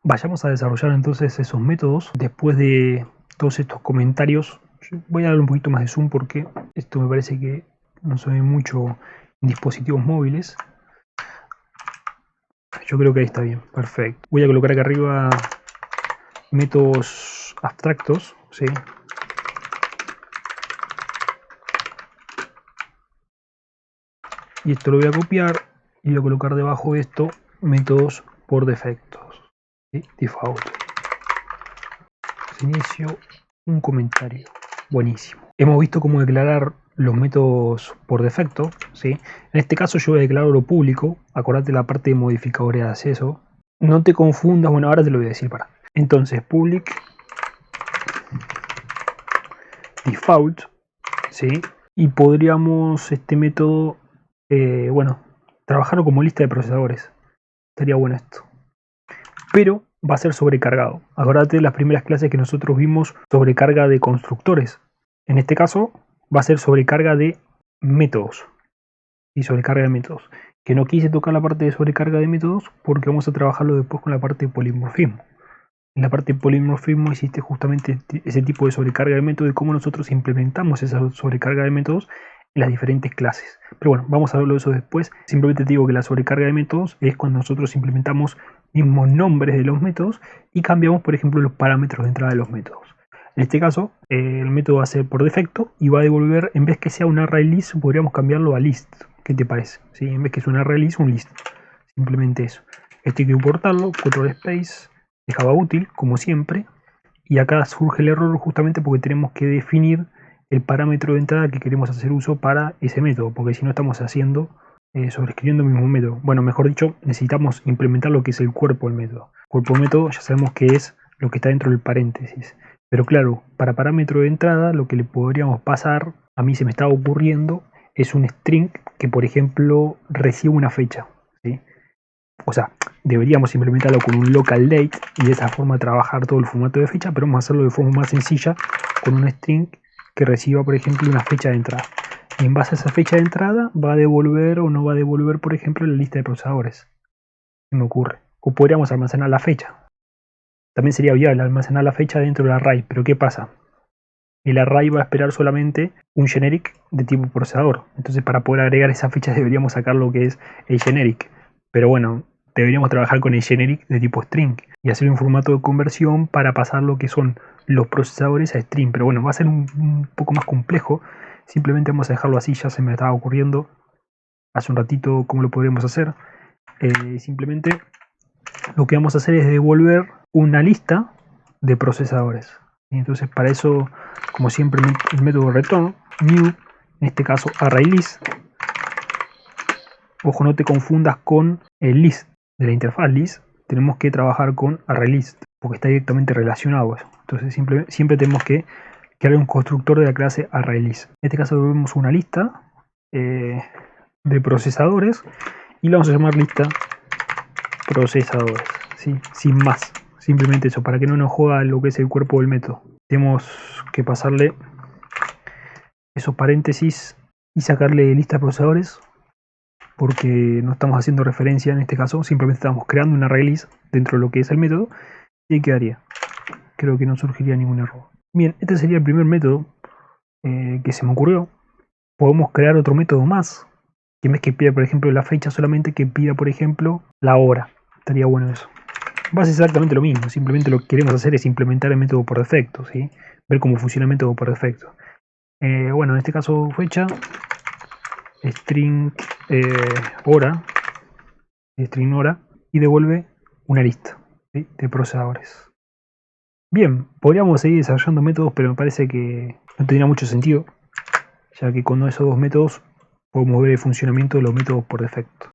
Vayamos a desarrollar entonces esos métodos. Después de todos estos comentarios, voy a darle un poquito más de zoom porque esto me parece que no se ve mucho en dispositivos móviles. Yo creo que ahí está bien, perfecto. Voy a colocar acá arriba métodos abstractos, ¿sí? Y esto lo voy a copiar y voy a colocar debajo de esto métodos por defectos, ¿sí? Default. Inicio un comentario. Buenísimo. Hemos visto cómo declarar los métodos por defecto, ¿sí? En este caso yo voy a declararlo público. Acordate la parte de modificadores de acceso. No te confundas, bueno, ahora te lo voy a decir para. Entonces, public default, ¿sí? Y podríamos este método, bueno, trabajarlo como lista de procesadores. Estaría bueno esto. Pero va a ser sobrecargado. Acordate de las primeras clases que nosotros vimos, sobrecarga de constructores. En este caso va a ser sobrecarga de métodos. Y sobrecarga de métodos. Que no quise tocar la parte de sobrecarga de métodos porque vamos a trabajarlo después con la parte de polimorfismo. En la parte de polimorfismo existe justamente ese tipo de sobrecarga de métodos y cómo nosotros implementamos esa sobrecarga de métodos en las diferentes clases. Pero bueno, vamos a verlo eso después. Simplemente te digo que la sobrecarga de métodos es cuando nosotros implementamos mismos nombres de los métodos y cambiamos, por ejemplo, los parámetros de entrada de los métodos. En este caso, el método va a ser por defecto y va a devolver, en vez que sea un ArrayList, podríamos cambiarlo a list. ¿Qué te parece? ¿Sí? En vez que sea un ArrayList, un list. Simplemente eso. Esto hay que importarlo, control space, dejaba útil, como siempre. Y acá surge el error justamente porque tenemos que definir el parámetro de entrada que queremos hacer uso para ese método, porque si no estamos haciendo sobreescribiendo el mismo método. Bueno, mejor dicho, necesitamos implementar lo que es el cuerpo del método. Cuerpo del método ya sabemos que es lo que está dentro del paréntesis. Pero claro, para parámetro de entrada lo que le podríamos pasar, a mí se me estaba ocurriendo, es un string que por ejemplo recibe una fecha, ¿sí? O sea, deberíamos implementarlo con un local date y de esa forma trabajar todo el formato de fecha, pero vamos a hacerlo de forma más sencilla con un string que reciba, por ejemplo, una fecha de entrada. Y en base a esa fecha de entrada va a devolver o no va a devolver, por ejemplo, la lista de procesadores. Se me ocurre. O podríamos almacenar la fecha. También sería viable almacenar la fecha dentro del array, pero ¿qué pasa? El array va a esperar solamente un generic de tipo procesador. Entonces para poder agregar esa fecha deberíamos sacar lo que es el generic. Pero bueno, deberíamos trabajar con el generic de tipo string y hacer un formato de conversión para pasar lo que son los procesadores a string. Pero bueno, va a ser un poco más complejo. Simplemente vamos a dejarlo así, ya se me estaba ocurriendo hace un ratito cómo lo podríamos hacer. Simplemente lo que vamos a hacer es devolver una lista de procesadores. Entonces para eso, como siempre, el método return, new, en este caso ArrayList. Ojo, no te confundas con el list de la interfaz list. Tenemos que trabajar con ArrayList porque está directamente relacionado a eso. Entonces siempre tenemos que crear un constructor de la clase ArrayList. En este caso devolvemos una lista de procesadores y la vamos a llamar lista procesadores, ¿sí? Sin más. Simplemente eso, para que no nos joda lo que es el cuerpo del método. Tenemos que pasarle esos paréntesis y sacarle lista de procesadores, porque no estamos haciendo referencia en este caso, simplemente estamos creando una ArrayList dentro de lo que es el método y ahí quedaría. Creo que no surgiría ningún error. Bien, este sería el primer método que se me ocurrió. Podemos crear otro método más, que en vez que pida, por ejemplo, la fecha solamente, que pida, por ejemplo, la hora. Estaría bueno eso. Va a ser exactamente lo mismo, simplemente lo que queremos hacer es implementar el método por defecto, ¿sí? Ver cómo funciona el método por defecto. Bueno, en este caso fecha, string hora, string hora, y devuelve una lista, ¿sí? De procesadores. Bien, podríamos seguir desarrollando métodos, pero me parece que no tendría mucho sentido, ya que con esos dos métodos podemos ver el funcionamiento de los métodos por defecto.